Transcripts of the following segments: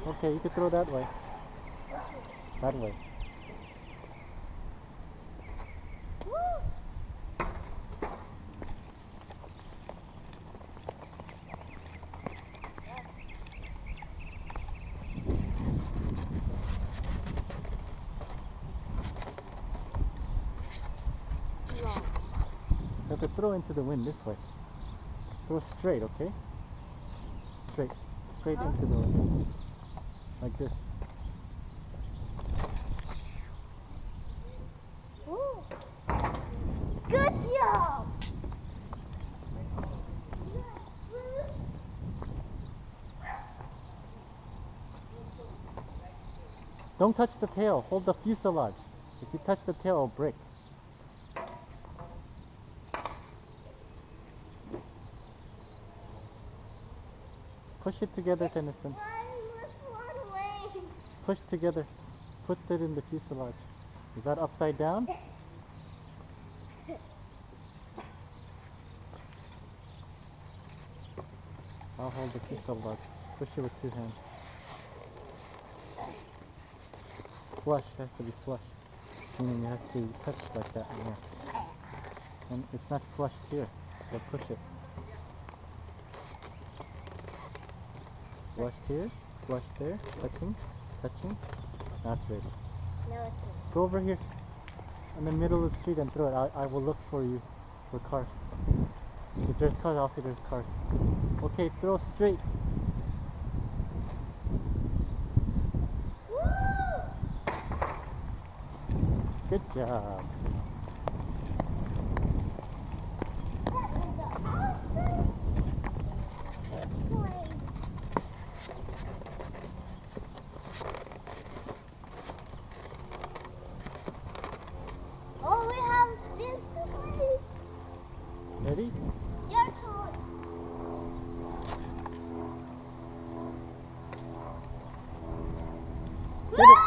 Okay, you can throw that way. That way. You have to throw into the wind this way. Throw straight, okay? Straight. Straight into the wind. Like this. Ooh. Good job! Don't touch the tail. Hold the fuselage. If you touch the tail, it'll break. Push it together, Tennyson. Push together. Put it in the fuselage. Is that upside down? I'll hold the fuselage. Push it with 2 hands. Flush. It has to be flush. Meaning it has to touch like that. Yeah. And it's not flushed here. So push it. Flush here. Flush there. Touching. Touching. Now it's ready. No, it's not. Go over here in the middle of the street and throw it. I will look for you for cars. If there's cars, I'll say there's cars. Okay, throw straight. Woo! Good job. Oh, we have this place. Ready? Your turn. Get it.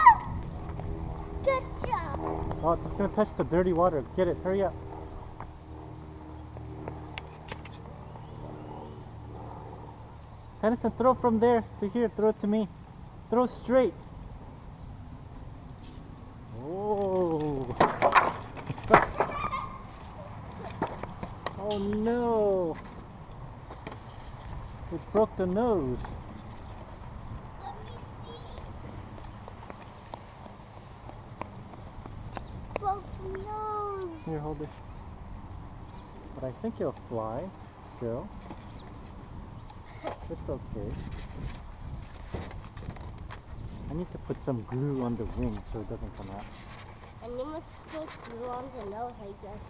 Good job. Oh, it's going to touch the dirty water. Get it. Hurry up. Tennyson, throw from there to here. Throw it to me. Throw straight. Oh. Oh no. It broke the nose. No. Here, hold it. But I think it'll fly still. It's okay. I need to put some glue on the wing so it doesn't come out. And you must put glue on the nose like this.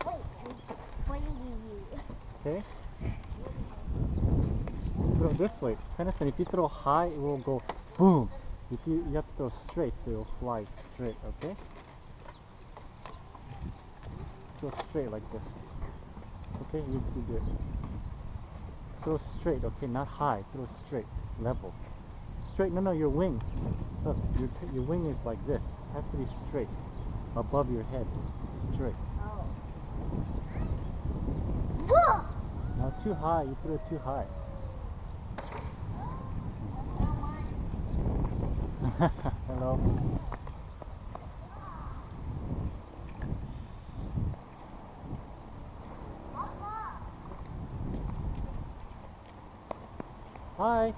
Wait, I'm pointing you. Okay? Throw this way. Tennyson, if you throw high, it will go boom. If you have to throw straight, so it will fly straight, okay? Throw straight like this. Okay, you do it. Throw straight, okay, not high. Throw straight, level. Straight, no, your wing. Look, your wing is like this. It has to be straight, above your head. Straight. Oh. Whoa! Not too high, you threw it too high. Hello. Hi.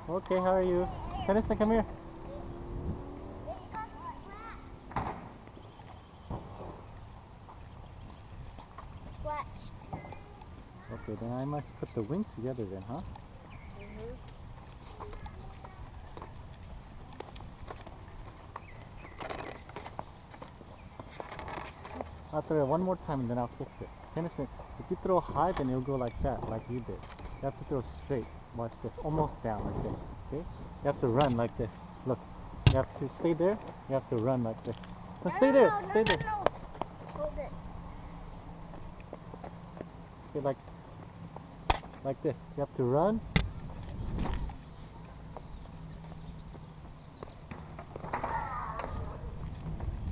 Okay, how are you? Tennyson, come here. Splashed. Okay, then I must put the wings together then, huh? I'll throw it one more time and then I'll fix it. Tennyson, if you throw high, then it'll go like that, like you did. You have to throw straight. Watch this, almost down like this, okay? You have to run like this. Look, you have to stay there. You have to run like this. No, stay there, stay there. No. Hold this. Okay, like this. You have to run.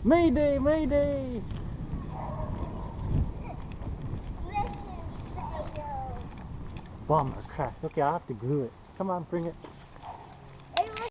Mayday, mayday! Bomber crashed. Okay, I'll have to glue it. Come on, bring it.